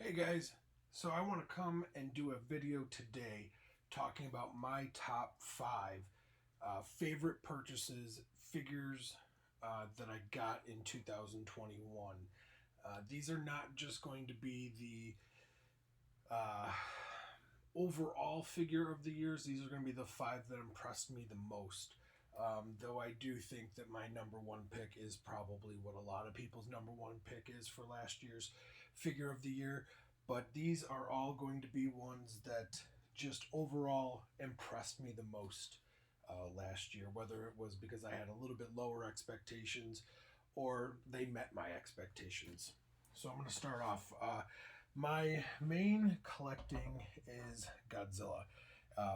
Hey guys, so I want to come and do a video today talking about my top five favorite purchases, figures that I got in 2021. These are not just going to be the overall figure of the years, these are going to be the five that impressed me the most. Though I do think that my number one pick is probably what a lot of people's number one pick is for last year's figure of the year. But these are all going to be ones that just overall impressed me the most last year, whether it was because I had a little bit lower expectations or they met my expectations. So I'm going to start off. My main collecting is Godzilla.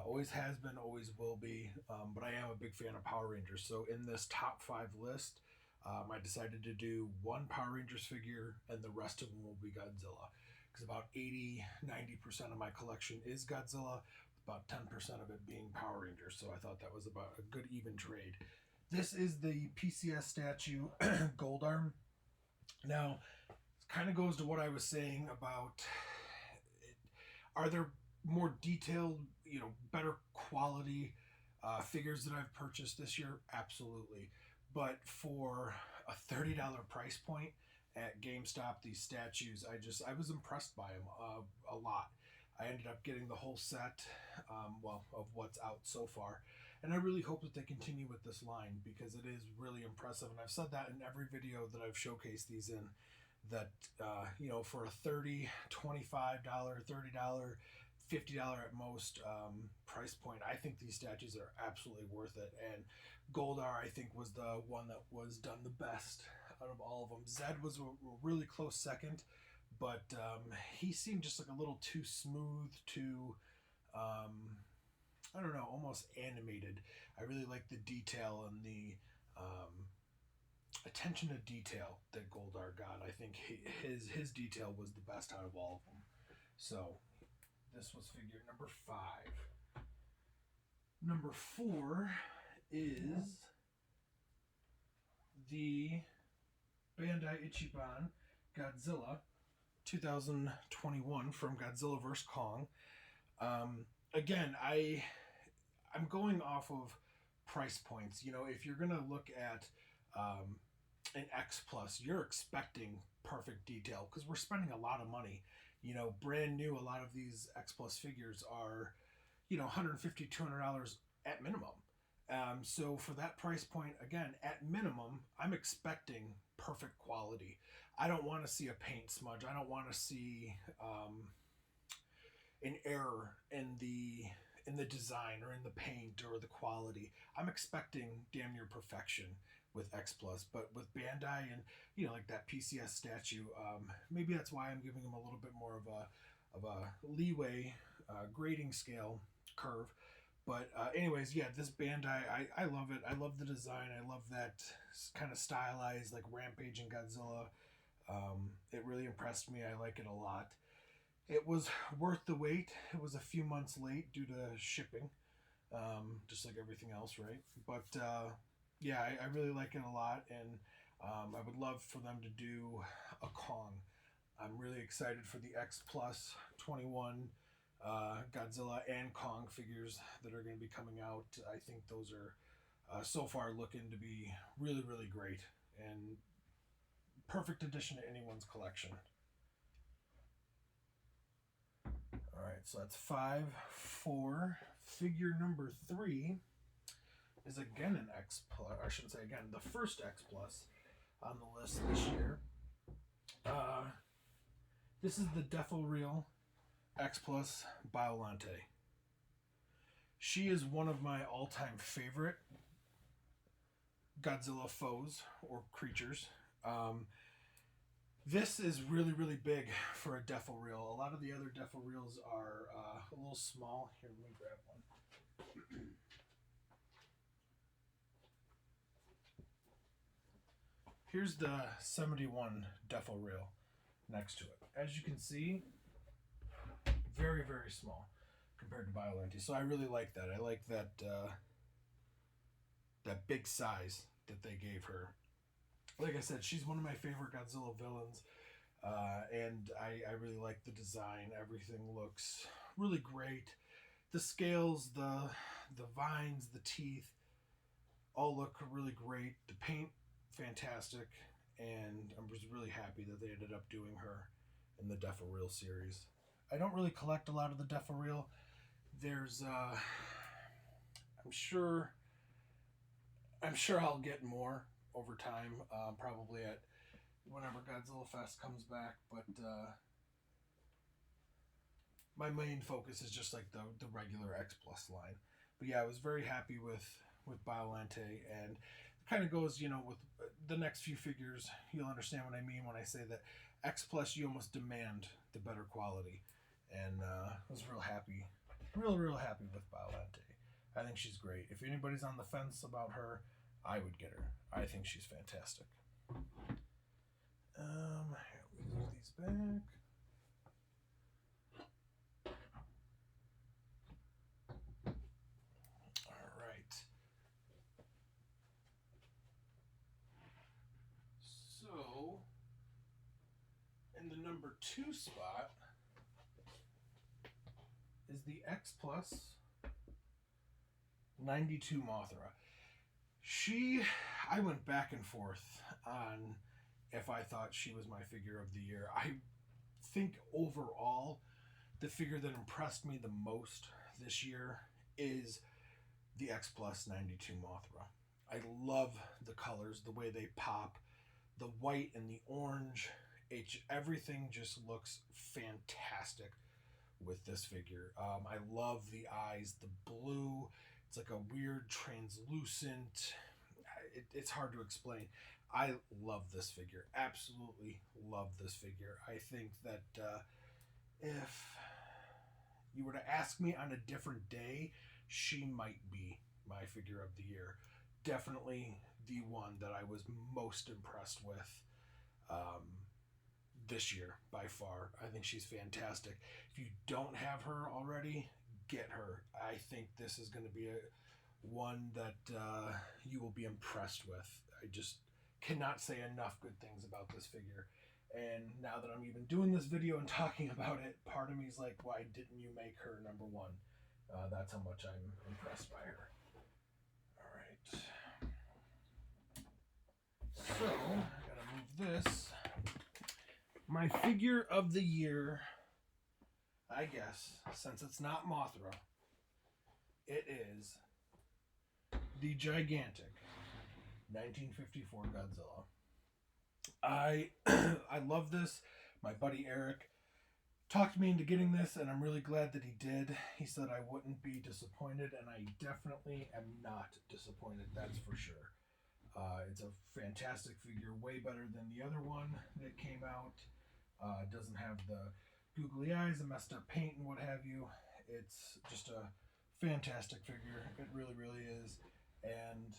Always has been, always will be, but I am a big fan of Power Rangers. So in this top five list, I decided to do one Power Rangers figure and the rest of them will be Godzilla. Because about 80-90% of my collection is Godzilla, about 10% of it being Power Rangers. So I thought that was about a good even trade. This is the PCS statue Gold Arm. Now, it kind of goes to what I was saying about are there more detailed, better quality figures that I've purchased this year? Absolutely. But for a $30 price point at GameStop, these statues, I was impressed by them a lot. I ended up getting the whole set, of what's out so far, and I really hope that they continue with this line because it is really impressive. And I've said that in every video that I've showcased these in, that for a $30, $25, $30, $50 at most price point, I think these statues are absolutely worth it. And Goldar, I think, was the one that was done the best out of all of them. Zed was a really close second, but he seemed just like a little too smooth, too I don't know, almost animated. I really like the detail and the attention to detail that Goldar got. I think his detail was the best out of all of them. So this was figure number five. Number four is the Bandai Ichiban Godzilla 2021 from Godzilla vs. Kong. Again, I'm going off of price points. If you're gonna look at an X Plus, you're expecting perfect detail because we're spending a lot of money. Brand new, a lot of these X Plus figures are, $150, $200 at minimum. So for that price point, again, at minimum, I'm expecting perfect quality. I don't want to see a paint smudge. I don't want to see an error in the design or in the paint or the quality. I'm expecting damn near perfection with X Plus, but with Bandai and like that PCS statue, maybe that's why I'm giving them a little bit more of a leeway grading scale curve. But anyways, yeah, this Bandai, I love it. I love the design. I love that kind of stylized like rampaging Godzilla. It really impressed me. I like it a lot. It was worth the wait. It was a few months late due to shipping, just like everything else, right? But yeah, I really like it a lot, and I would love for them to do a Kong. I'm really excited for the X Plus 21 Godzilla and Kong figures that are going to be coming out. I think those are so far looking to be really, really great and perfect addition to anyone's collection. All right, so that's 5, 4. Figure number 3 is again an X Plus. Or I shouldn't say again, the first X Plus on the list this year. This is the Defo Real X Plus Biollante. She is one of my all-time favorite Godzilla foes or creatures. This is really, really big for a Defo Reel. A lot of the other Defo Reels are a little small. Here, let me grab one. Here's the 71 Defo Reel next to it. As you can see, very, very small compared to Biollante. So I really like that. I like that that big size that they gave her. Like I said, she's one of my favorite Godzilla villains. And and I really like the design. Everything looks really great. The scales, the vines, the teeth, all look really great. The paint, fantastic, and I was really happy that they ended up doing her in the Defa-Reel series. I don't really collect a lot of the Defa-Reel. There's, I'm sure, I'm sure I'll get more over time, probably at whenever Godzilla Fest comes back. But my main focus is just like the regular X Plus line. But yeah, I was very happy with Biollante, and it kind of goes, with the next few figures. You'll understand what I mean when I say that X Plus, you almost demand the better quality, and I was real happy, real happy with Biollante. I think she's great. If anybody's on the fence about her, I would get her. I think she's fantastic. We move these back. All right. So, in the number 2 spot is the X Plus 92 Mothra. I went back and forth on if I thought she was my figure of the year. I think overall, the figure that impressed me the most this year is the X Plus 92 Mothra. I love the colors, the way they pop, the white and the orange. Everything just looks fantastic with this figure. I love the eyes, the blue. It's like a weird translucent. It's hard to explain. I love this figure. Absolutely love this figure. I think that if you were to ask me on a different day, she might be my figure of the year. Definitely the one that I was most impressed with this year by far. I think she's fantastic. If you don't have her already, get her. I think this is going to be one that you will be impressed with. I just cannot say enough good things about this figure. And now that I'm even doing this video and talking about it, part of me is like, why didn't you make her number 1? That's how much I'm impressed by her. All right. So, I gotta move this. My figure of the year, I guess, since it's not Mothra, it is the gigantic 1954 Godzilla. I love this. My buddy Eric talked me into getting this, and I'm really glad that he did. He said I wouldn't be disappointed, and I definitely am not disappointed, that's for sure. It's a fantastic figure, way better than the other one that came out. It doesn't have the googly eyes, the messed up paint, and what have you. It's just a fantastic figure. It really is. And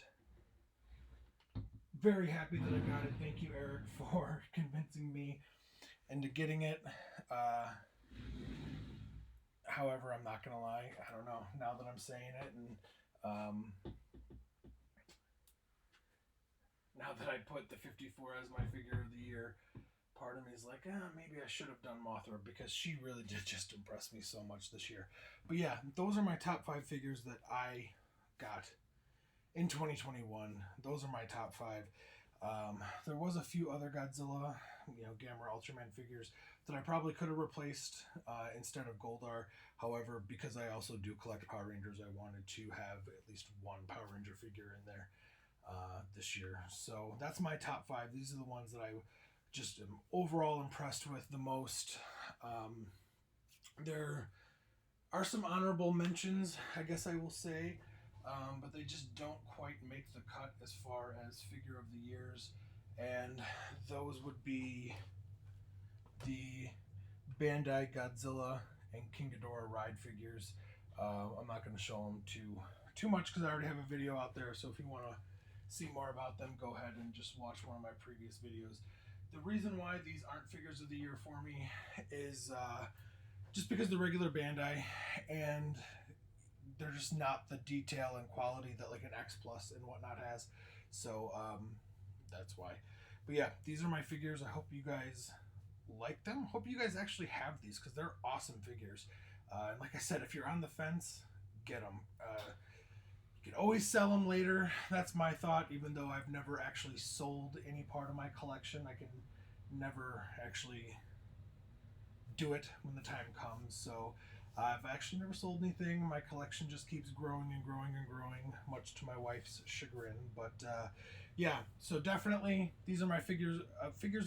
very happy that I got it. Thank you, Eric, for convincing me into getting it. However, I'm not going to lie. I don't know. Now that I'm saying it, and now that I put the 54 as my figure of the year, part of me is like, maybe I should have done Mothra, because she really did just impress me so much this year. But yeah, those are my top 5 figures that I got in 2021. Those are my top 5. There was a few other Godzilla, Gamera Ultraman figures that I probably could have replaced instead of Goldar. However, because I also do collect Power Rangers, I wanted to have at least one Power Ranger figure in there this year. So that's my top 5. These are the ones that I just am overall impressed with the most. There are some honorable mentions, I guess I will say, but they just don't quite make the cut as far as figure of the years, and those would be the Bandai Godzilla and King Ghidorah ride figures. I'm not going to show them too much because I already have a video out there, so if you want to see more about them, go ahead and just watch one of my previous videos. The reason why these aren't figures of the year for me is just because they're regular Bandai, and they're just not the detail and quality that like an X Plus and whatnot has. So that's why. But yeah, these are my figures. I hope you guys like them. Hope you guys actually have these because they're awesome figures. And like I said, if you're on the fence, get them. You can always sell them later. That's my thought, even though I've never actually sold any part of my collection. I can never actually do it when the time comes. So I've actually never sold anything. My collection just keeps growing and growing and growing, much to my wife's chagrin. But yeah, so definitely these are my figures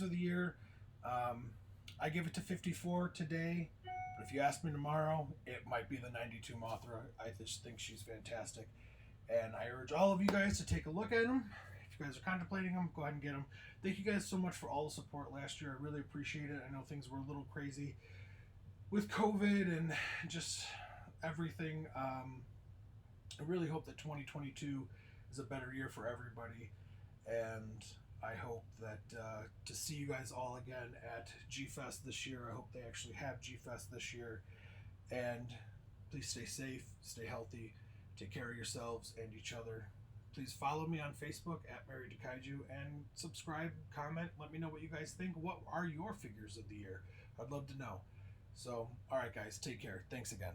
of the year. I give it to 54 today. But if you ask me tomorrow, it might be the 92 Mothra. I just think she's fantastic. And I urge all of you guys to take a look at them. If you guys are contemplating them, go ahead and get them. Thank you guys so much for all the support last year. I really appreciate it. I know things were a little crazy with COVID and just everything. I really hope that 2022 is a better year for everybody. And I hope that to see you guys all again at G-Fest this year. I hope they actually have G-Fest this year. And please stay safe, stay healthy, take care of yourselves and each other. Please follow me on Facebook at Married to Kaiju and subscribe, comment, let me know what you guys think. What are your figures of the year? I'd love to know. So, all right, guys, take care. Thanks again.